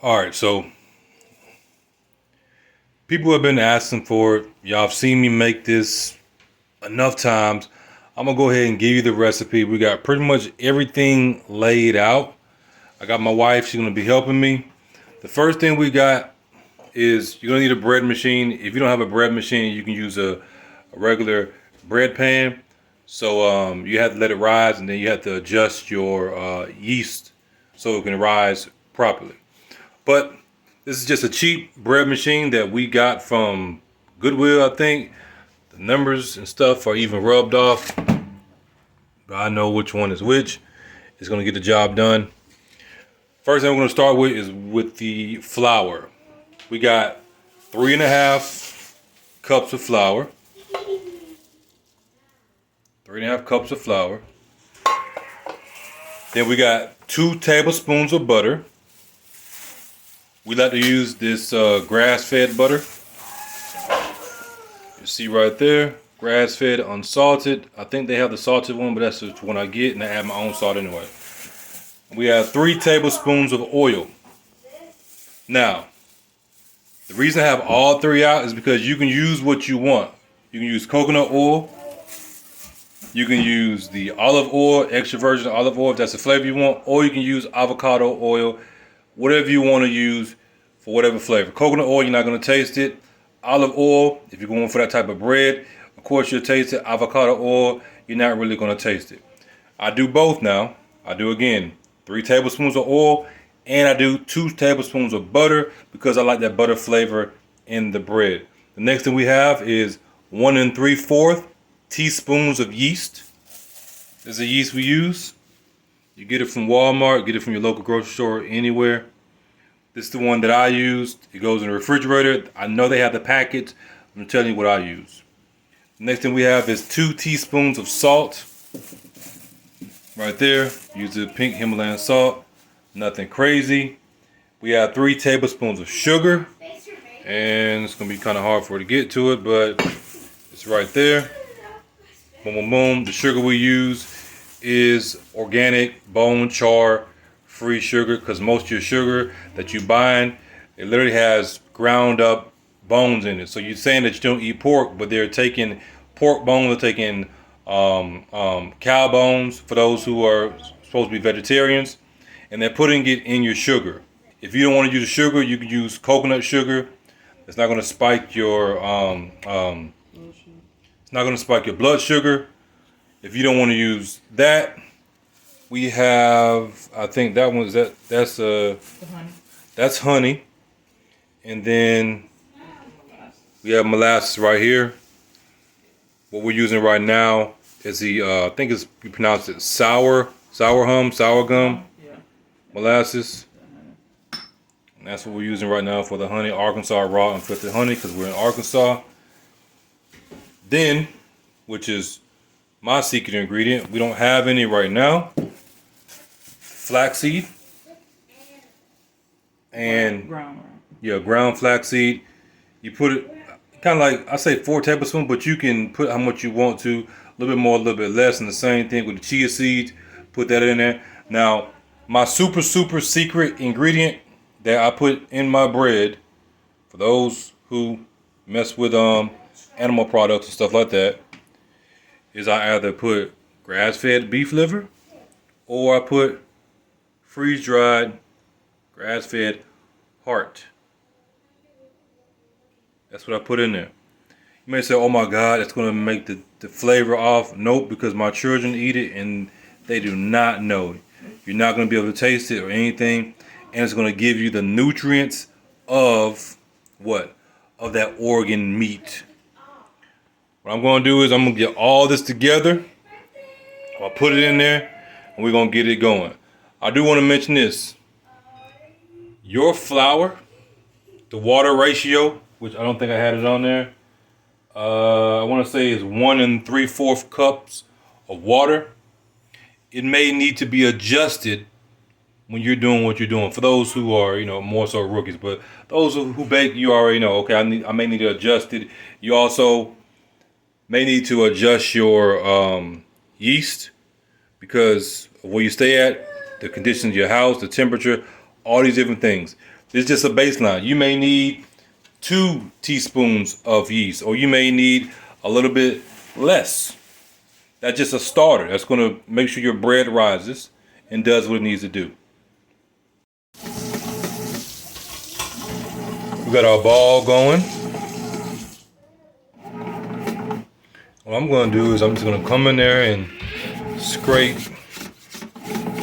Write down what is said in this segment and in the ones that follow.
All right, so people have been asking for it. Y'all have seen me make this enough times. I'm gonna go ahead and give you the recipe. We got pretty much everything laid out. I got my wife, she's gonna be helping me. The first thing we got is you're gonna need a bread machine. If you don't have a bread machine, you can use a regular bread pan. So you have to let it rise, and then you have to adjust your yeast so it can rise properly. But this is just a cheap bread machine that we got from Goodwill, I think. The numbers and stuff are even rubbed off, but I know which one is which. It's gonna get the job done. First thing we're gonna start with is with the flour. We got 3.5 cups of flour. 3.5 cups of flour. Then we got 2 tablespoons of butter. We like to use this grass-fed butter. You see right there, grass-fed, unsalted. I think they have the salted one, but that's the one I get, and I add my own salt anyway. We have 3 tablespoons of oil. Now, the reason I have all 3 out is because you can use what you want. You can use coconut oil. You can use the olive oil, extra virgin olive oil if that's the flavor you want, or you can use avocado oil, whatever you want to use for whatever flavor. Coconut oil, you're not going to taste it. Olive oil, if you're going for that type of bread, of course you'll taste it. Avocado oil, you're not really going to taste it. I do both now. I do again 3 tablespoons of oil, and I do 2 tablespoons of butter because I like that butter flavor in the bread. The next thing we have is 1 3/4 teaspoons of yeast. This is the yeast we use. You get it from Walmart, get it from your local grocery store, anywhere. This is the one that I used. It goes in the refrigerator. I know they have the package. I'm telling you what I use. The next thing we have is 2 teaspoons of salt. Right there. Use the pink Himalayan salt. Nothing crazy. We have 3 tablespoons of sugar. And it's going to be kind of hard for it to get to it, but it's right there. Boom, boom, boom. The sugar we use is organic, bone char free sugar, because most of your sugar that you buy, it literally has ground up bones in it. So you're saying that you don't eat pork, but they're taking pork bones, they're taking cow bones for those who are supposed to be vegetarians, and they're putting it in your sugar. If you don't want to use the sugar, you can use coconut sugar. It's not going to spike your it's not going to spike your blood sugar. If you don't want to use that, we have, I think that one's that's honey. That's honey. And then we have molasses right here. What we're using right now is the I think it's, you pronounce it sour gum, Yeah. molasses. And that's what we're using right now for the honey, Arkansas raw and filtered honey, because we're in Arkansas. Then, which is my secret ingredient, we don't have any right now. Flaxseed. And ground flaxseed. You put it kind of like, I say 4 tablespoons, but you can put how much you want to, a little bit more, a little bit less. And the same thing with the chia seeds, put that in there. Now, my super secret ingredient that I put in my bread, for those who mess with animal products and stuff like that, is I either put grass-fed beef liver, or I put freeze-dried grass-fed heart. That's what I put in there. You may say, oh my God, it's going to make the flavor off. Nope, because my children eat it and they do not know. You're not going to be able to taste it or anything. And it's going to give you the nutrients of what? Of that organ meat. What I'm going to do is I'm going to get all this together. I'll put it in there and we're going to get it going. I do want to mention this. Your flour, the water ratio, which I don't think I had it on there. I want to say is 1 3/4 cups of water. It may need to be adjusted when you're doing what you're doing. For those who are, more so rookies, but those who bake, you already know. Okay, I may need to adjust it. You also may need to adjust your yeast because of where you stay at, the conditions of your house, the temperature, all these different things. This is just a baseline. You may need 2 teaspoons of yeast, or you may need a little bit less. That's just a starter. That's going to make sure your bread rises and does what it needs to do. We got our ball going. What I'm going to do is I'm just going to come in there and scrape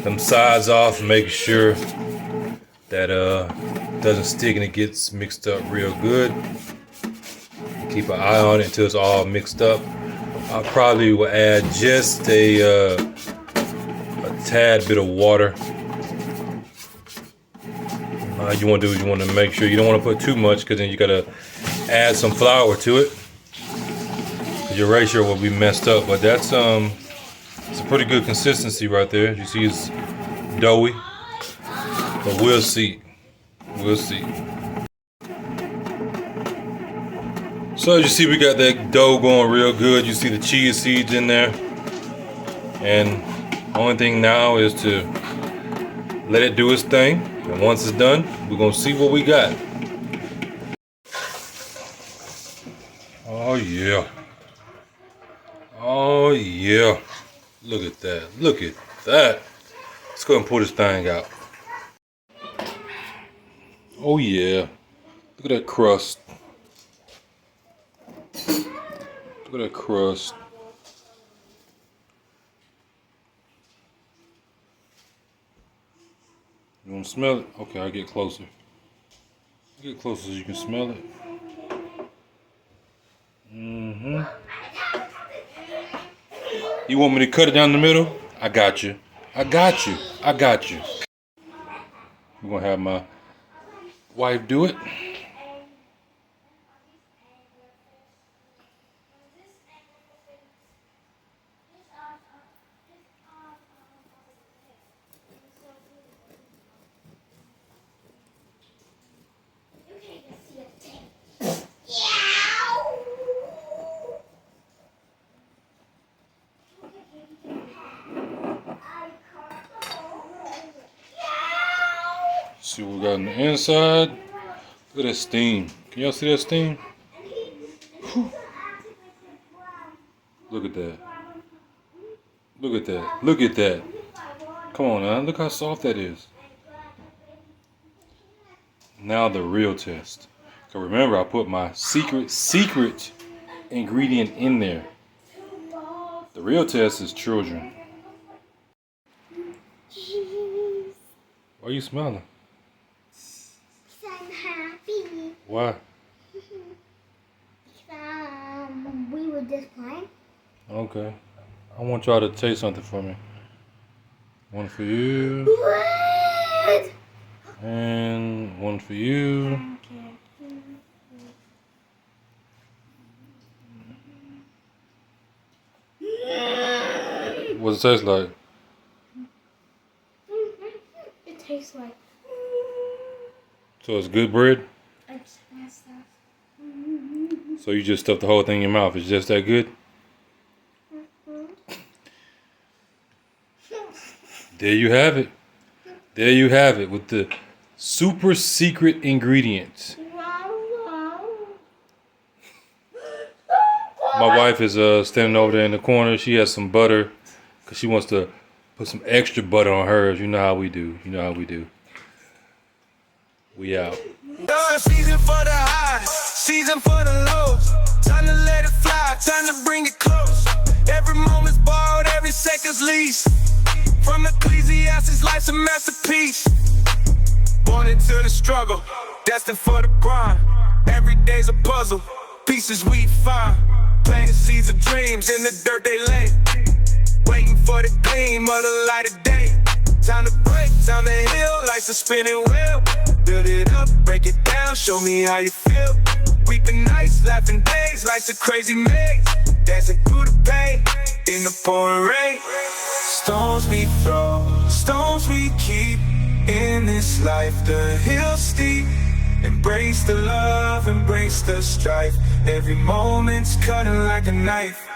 them sides off, make sure that doesn't stick and it gets mixed up real good. Keep an eye on it until it's all mixed up. I probably will add just a tad bit of water. You want to do is you want to make sure you don't want to put too much, because then you got to add some flour to it. Your ratio will be messed up, but that's it's a pretty good consistency right there. You see it's doughy, but we'll see. We'll see. So as you see, we got that dough going real good. You see the chia seeds in there, and the only thing now is to let it do its thing. And once it's done, we're gonna see what we got. Oh yeah. Oh yeah. Look at that. Look at that. Let's go ahead and pull this thing out. Oh yeah. Look at that crust. Look at that crust. You want to smell it? Okay, I'll get closer. Get closer so you can smell it. Mm-hmm. You want me to cut it down the middle? I got you. I got you. I got you. I'm going to have my wife do it. See what we got on the inside. Look at that steam. Can y'all see that steam? Whew. Look at that. Look at that. Look at that. Come on now. Look how soft that is. Now the real test. So remember, I put my secret ingredient in there. The real test is children. Why are you smiling? I'm happy. Why? We were just playing. Okay. I want y'all to taste something for me. One for you. What? And one for you. What does it taste like? It tastes like. So it's good bread? It's stuff. So you just stuff the whole thing in your mouth. It's just that good? There you have it. There you have it with the super secret ingredients. My wife is standing over there in the corner. She has some butter because she wants to put some extra butter on hers. You know how we do. You know how we do. We out. Season for the highs, season for the lows. Time to let it fly, time to bring it close. Every moment's borrowed, every second's leased. From Ecclesiastes, life's a masterpiece. Born into the struggle, destined for the grind. Every day's a puzzle, pieces we find. Planting seeds of dreams in the dirt they lay. Waiting for the gleam of the light of day. Time to break, time to heal, life's a spinning wheel. Build it up, break it down, show me how you feel. Weeping nights, laughing days, life's a crazy maze. Dancing through the pain, in the pouring rain. Stones we throw, stones we keep. In this life, the hill's steep. Embrace the love, embrace the strife. Every moment's cutting like a knife.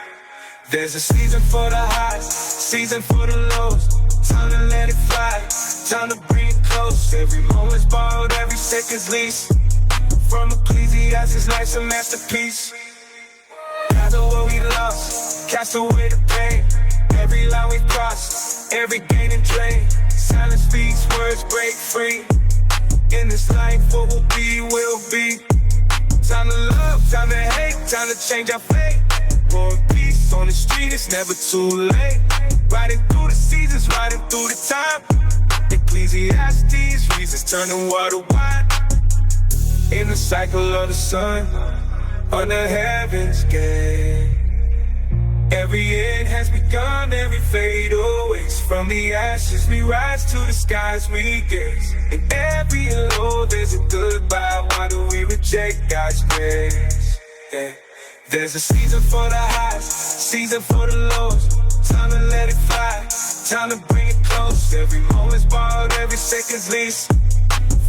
There's a season for the highs, season for the lows. Time to let it fly, time to bring it close. Every moment's borrowed, every second's lease. From Ecclesiastes, life's a masterpiece. Gather what we lost, cast away the pain. Every line we've crossed, every gain and drain. Silence speaks, words break free. In this life, what will be, will be. Time to love, time to hate, time to change our fate. War and peace on the street, it's never too late. Riding through the seasons, riding through the time. Ecclesiastes, reasons turning water wine. In the cycle of the sun, on the heaven's gate. Every end has begun, every fade awaits. From the ashes we rise, to the skies we gaze. In every low there's a goodbye. Why do we reject God's grace? Yeah. There's a season for the highs, season for the lows. Time to let it fly, time to bring it close. Every moment's borrowed, every second's lease.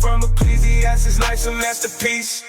From Ecclesiastes, life's a masterpiece.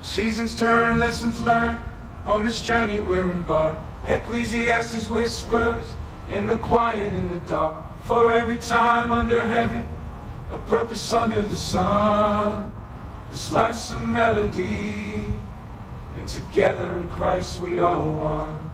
Seasons turn, lessons learned. On this journey we're embarked. Ecclesiastes whispers in the quiet, in the dark. For every time under heaven, a purpose under the sun. This life's a melody, and together in Christ we are one.